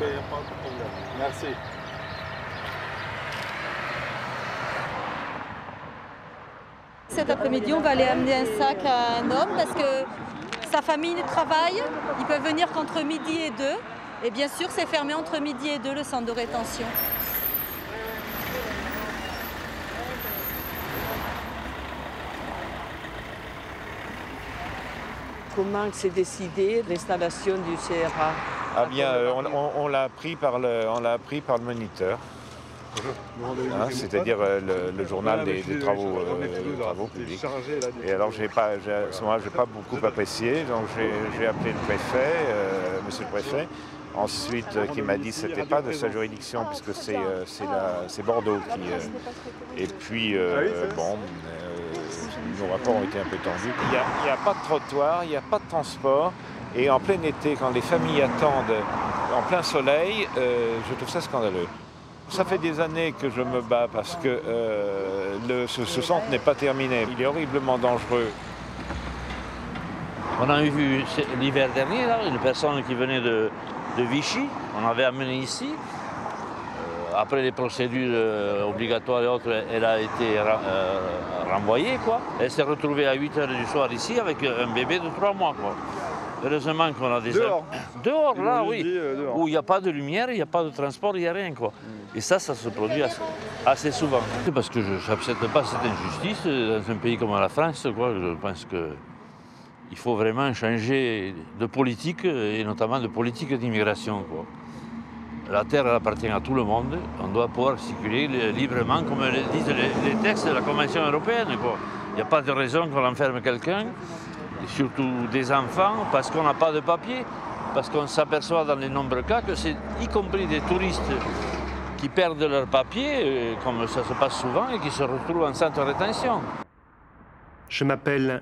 il n'y a pas de problème. Merci. Cet après-midi, on va aller amener un sac à un homme parce que sa famille travaille. Ils peuvent venir qu'entre midi et 2. Et bien sûr, c'est fermé entre midi et 2, le centre de rétention. Comment s'est décidé l'installation du CRA? Ah bien, on l'a appris par le moniteur, hein, c'est-à-dire le journal des travaux publics. Et alors, à ce moment-là, je n'ai pas beaucoup apprécié, donc j'ai appelé le préfet, monsieur le préfet, ensuite qui m'a dit que ce n'était pas de sa juridiction, puisque c'est Bordeaux qui... Et puis, bon... nos rapports ont été un peu tendus. Il n'y a pas de trottoir, il n'y a pas de transport. Et en plein été, quand les familles attendent en plein soleil, je trouve ça scandaleux. Ça fait des années que je me bats parce que ce centre n'est pas terminé. Il est horriblement dangereux. On a vu l'hiver dernier là, une personne qui venait de Vichy. On avait amené ici. Après les procédures obligatoires et autres, elle a été renvoyée, quoi. Elle s'est retrouvée à 8 h du soir ici avec un bébé de 3 mois, quoi. Heureusement qu'on a des... Dehors, là, oui. Dehors. Où il n'y a pas de lumière, il n'y a pas de transport, il n'y a rien, quoi. Et ça se produit assez souvent. Parce que je n'accepte pas cette injustice dans un pays comme la France, quoi. Je pense qu'il faut vraiment changer de politique, et notamment de politique d'immigration, quoi. La terre elle appartient à tout le monde, on doit pouvoir circuler librement, comme le disent les textes de la Convention européenne. Il n'y a pas de raison qu'on enferme quelqu'un, surtout des enfants, parce qu'on n'a pas de papier, parce qu'on s'aperçoit dans les nombreux cas que c'est y compris des touristes qui perdent leurs papiers, comme ça se passe souvent, et qui se retrouvent en centre de rétention. Je m'appelle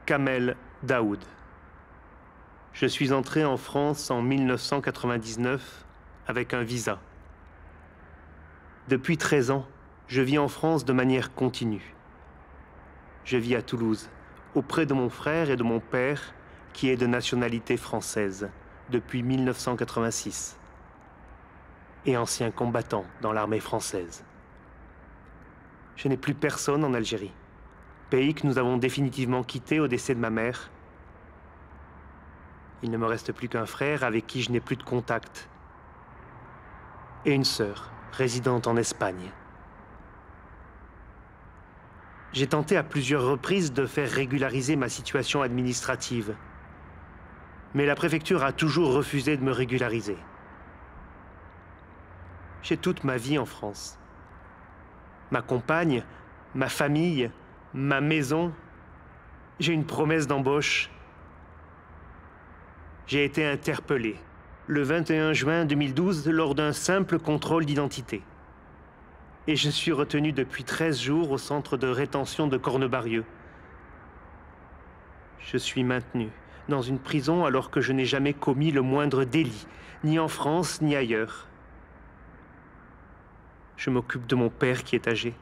Kamel Daoud. Je suis entré en France en 1999 avec un visa. Depuis 13 ans, je vis en France de manière continue. Je vis à Toulouse, auprès de mon frère et de mon père, qui est de nationalité française depuis 1986 et ancien combattant dans l'armée française. Je n'ai plus personne en Algérie, pays que nous avons définitivement quitté au décès de ma mère. Il ne me reste plus qu'un frère avec qui je n'ai plus de contact et une sœur résidente en Espagne. J'ai tenté à plusieurs reprises de faire régulariser ma situation administrative, mais la préfecture a toujours refusé de me régulariser. J'ai toute ma vie en France. Ma compagne, ma famille, ma maison. J'ai une promesse d'embauche. J'ai été interpellé le 21 juin 2012 lors d'un simple contrôle d'identité. Et je suis retenu depuis 13 jours au centre de rétention de Cornebarieux. Je suis maintenu dans une prison alors que je n'ai jamais commis le moindre délit, ni en France ni ailleurs. Je m'occupe de mon père qui est âgé.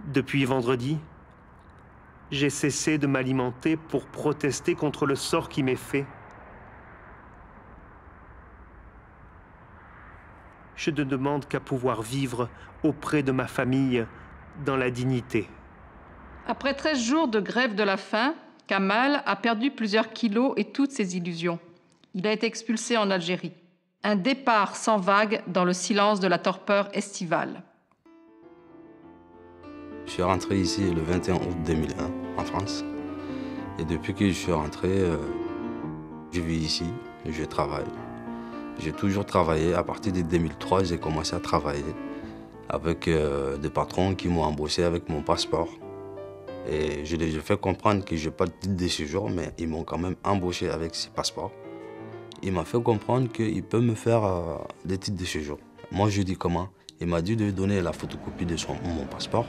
Depuis vendredi, j'ai cessé de m'alimenter pour protester contre le sort qui m'est fait. Je ne demande qu'à pouvoir vivre auprès de ma famille dans la dignité. Après 13 jours de grève de la faim, Kamal a perdu plusieurs kilos et toutes ses illusions. Il a été expulsé en Algérie. Un départ sans vague dans le silence de la torpeur estivale. Je suis rentré ici le 21 août 2001 en France. Et depuis que je suis rentré, je vis ici, je travaille. J'ai toujours travaillé. À partir de 2003, j'ai commencé à travailler avec des patrons qui m'ont embauché avec mon passeport. Et je les ai fait comprendre que je n'ai pas de titre de séjour, mais ils m'ont quand même embauché avec ce passeport. Il m'a fait comprendre qu'il peut me faire des titres de séjour. Moi, je dis comment? Il m'a dit de lui donner la photocopie de mon passeport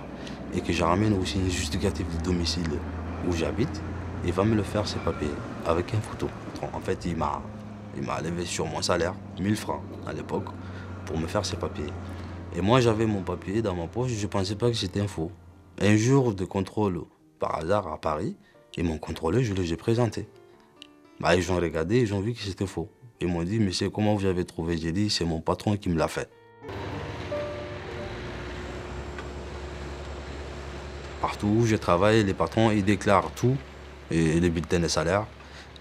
et que je ramène aussi une justificatif de domicile où j'habite. Il va me le faire, ces papiers, avec une photo. En fait, il m'a levé sur mon salaire, 1000 francs à l'époque, pour me faire ces papiers. Et moi, j'avais mon papier dans ma poche, je ne pensais pas que c'était un faux. Un jour de contrôle, par hasard, à Paris, ils m'ont contrôlé, je les ai présentés. Bah, ils ont regardé, ils ont vu que c'était faux. Ils m'ont dit, monsieur, comment vous avez trouvé? J'ai dit, c'est mon patron qui me l'a fait. Partout où je travaille, les patrons, ils déclarent tout, et les bulletins de salaire.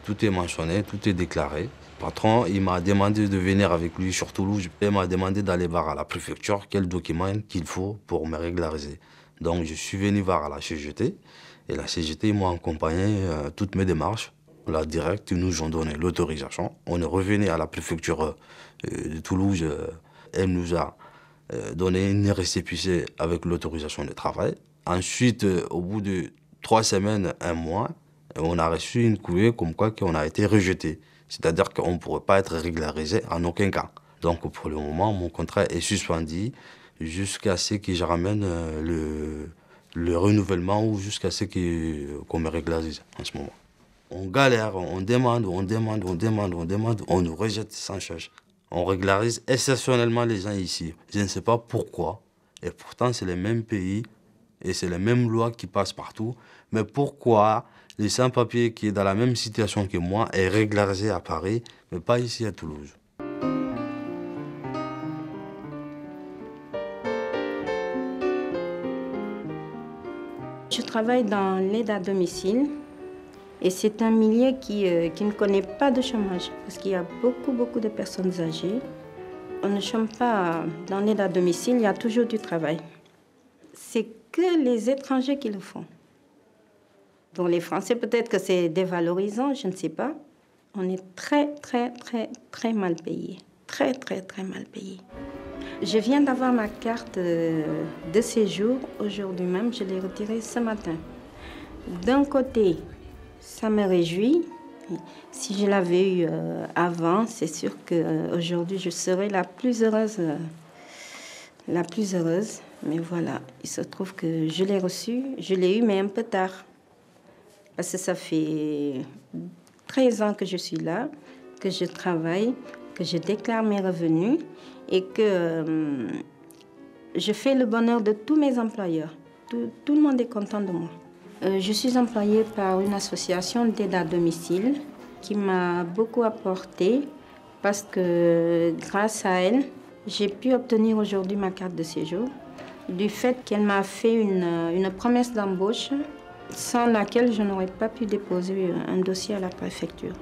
Tout est mentionné, tout est déclaré. Le patron, il m'a demandé de venir avec lui sur Toulouse. Il m'a demandé d'aller voir à la préfecture quel document qu'il faut pour me régulariser. Donc, je suis venu voir à la CGT. Et la CGT, ils m'ont accompagné toutes mes démarches. La directe, ils nous ont donné l'autorisation. On est revenu à la préfecture de Toulouse. Elle nous a donné une récépissé avec l'autorisation de travail. Ensuite, au bout de 3 semaines, 1 mois, on a reçu une courrier comme quoi on a été rejeté. C'est-à-dire qu'on ne pourrait pas être régularisé en aucun cas. Donc pour le moment, mon contrat est suspendu jusqu'à ce que je ramène le renouvellement ou jusqu'à ce qu'on me régularise en ce moment. On galère, on demande, on nous rejette sans chercher. On régularise exceptionnellement les gens ici. Je ne sais pas pourquoi. Et pourtant, c'est les mêmes pays et c'est les mêmes lois qui passent partout. Mais pourquoi les sans-papiers qui est dans la même situation que moi est régularisé à Paris, mais pas ici à Toulouse? Je travaille dans l'aide à domicile et c'est un milieu qui ne connaît pas de chômage parce qu'il y a beaucoup de personnes âgées. On ne chôme pas dans l'aide à domicile, il y a toujours du travail. C'est que les étrangers qui le font. Pour les Français, peut-être que c'est dévalorisant, je ne sais pas. On est très mal payé. Très mal payé. Je viens d'avoir ma carte de séjour aujourd'hui même, je l'ai retirée ce matin. D'un côté, ça me réjouit. Si je l'avais eu avant, c'est sûr qu'aujourd'hui, je serais la plus heureuse. Mais voilà, il se trouve que je l'ai reçu. Je l'ai eu, mais un peu tard. Parce que ça fait 13 ans que je suis là, que je travaille, que je déclare mes revenus et que je fais le bonheur de tous mes employeurs. Tout le monde est content de moi. Je suis employée par une association d'aide à domicile qui m'a beaucoup apporté parce que grâce à elle, j'ai pu obtenir aujourd'hui ma carte de séjour du fait qu'elle m'a fait une promesse d'embauche sans laquelle je n'aurais pas pu déposer un dossier à la préfecture.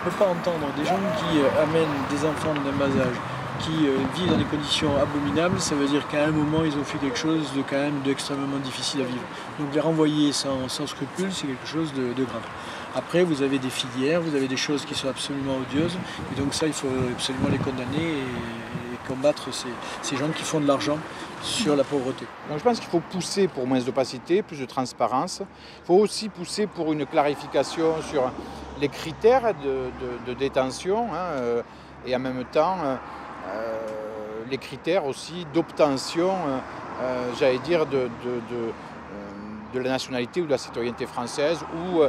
On ne peut pas entendre des gens qui amènent des enfants d'un bas âge, qui vivent dans des conditions abominables, ça veut dire qu'à un moment ils ont fait quelque chose de quand même d'extrêmement difficile à vivre. Donc les renvoyer sans scrupule, c'est quelque chose de grave. Après, vous avez des filières, vous avez des choses qui sont absolument odieuses, et donc ça, il faut absolument les condamner et combattre ces gens qui font de l'argent sur la pauvreté. Donc je pense qu'il faut pousser pour moins d'opacité, plus de transparence. Il faut aussi pousser pour une clarification sur les critères de détention et en même temps les critères aussi d'obtention, j'allais dire, de la nationalité ou de la citoyenneté française ou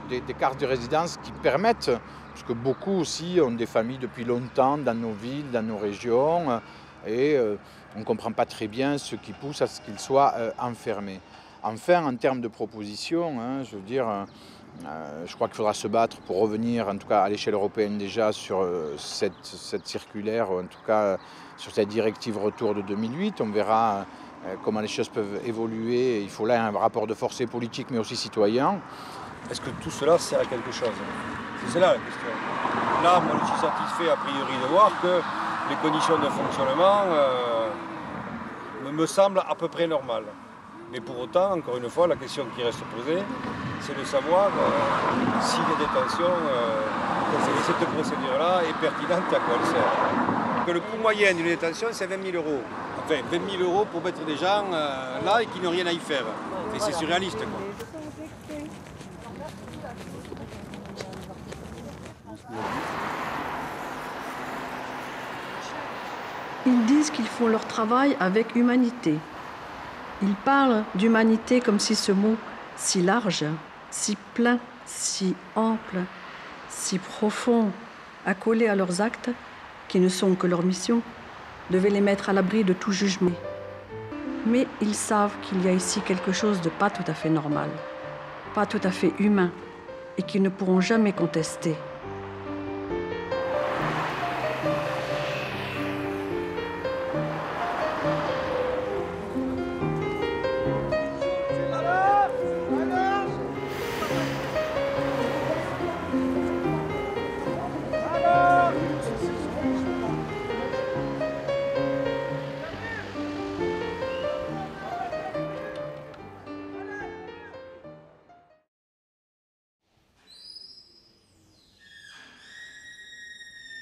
des cartes de résidence qui permettent, parce que beaucoup aussi ont des familles depuis longtemps dans nos villes, dans nos régions, et on ne comprend pas très bien ce qui pousse à ce qu'ils soient enfermés. Enfin, en termes de propositions, je veux dire, je crois qu'il faudra se battre pour revenir, en tout cas à l'échelle européenne déjà, sur cette circulaire, en tout cas sur cette directive retour de 2008. On verra comment les choses peuvent évoluer. Il faut là un rapport de force politique, mais aussi citoyen. Est-ce que tout cela sert à quelque chose? C'est là la question. Là, moi, je suis satisfait a priori de voir que les conditions de fonctionnement me semblent à peu près normales. Mais pour autant, encore une fois, la question qui reste posée, c'est de savoir si les détentions, cette procédure-là est pertinente et à quoi elle sert. Que le coût moyen d'une détention, c'est 20 000 €. Enfin, 20 000 € pour mettre des gens là et qui n'ont rien à y faire. Et c'est surréaliste, quoi. Ils disent qu'ils font leur travail avec humanité. Ils parlent d'humanité comme si ce mot si large, si plein, si ample, si profond, accolé à leurs actes, qui ne sont que leur mission, devait les mettre à l'abri de tout jugement. Mais ils savent qu'il y a ici quelque chose de pas tout à fait normal, pas tout à fait humain, et qu'ils ne pourront jamais contester.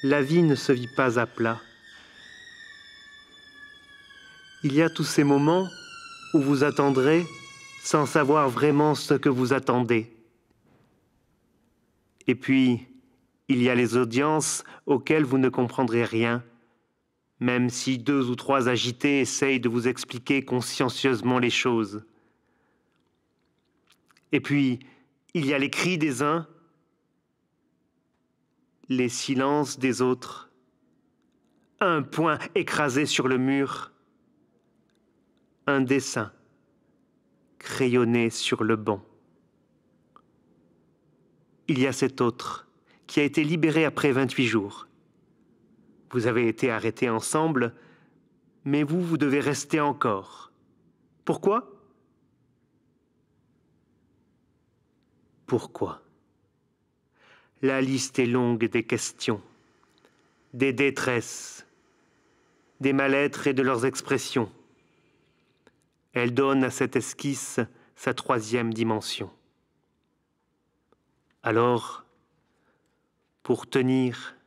La vie ne se vit pas à plat. Il y a tous ces moments où vous attendrez sans savoir vraiment ce que vous attendez. Et puis, il y a les audiences auxquelles vous ne comprendrez rien, même si 2 ou 3 agités essayent de vous expliquer consciencieusement les choses. Et puis, il y a les cris des uns, les silences des autres, un poing écrasé sur le mur, un dessin crayonné sur le banc. Il y a cet autre qui a été libéré après 28 jours. Vous avez été arrêtés ensemble, mais vous devez rester encore. Pourquoi ? Pourquoi ? La liste est longue des questions, des détresses, des mal-être et de leurs expressions. Elle donne à cette esquisse sa 3e dimension. Alors, pour tenir,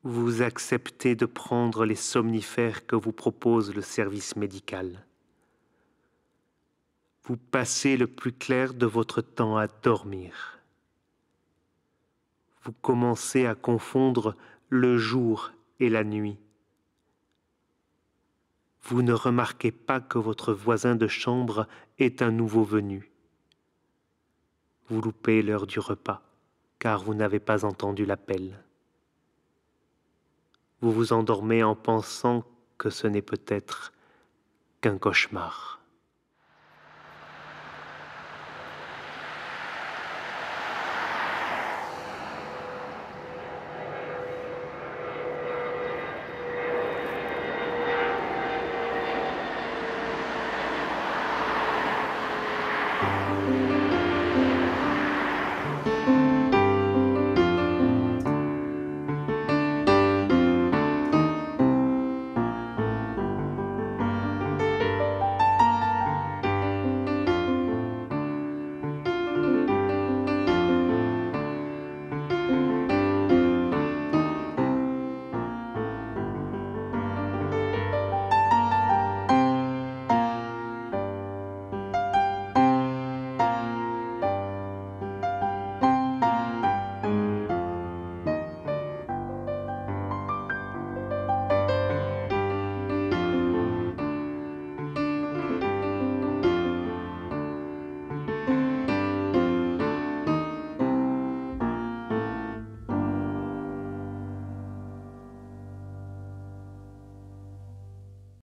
vous acceptez de prendre les somnifères que vous propose le service médical. Vous passez le plus clair de votre temps à dormir. Vous commencez à confondre le jour et la nuit. Vous ne remarquez pas que votre voisin de chambre est un nouveau venu. Vous loupez l'heure du repas, car vous n'avez pas entendu l'appel. Vous vous endormez en pensant que ce n'est peut-être qu'un cauchemar.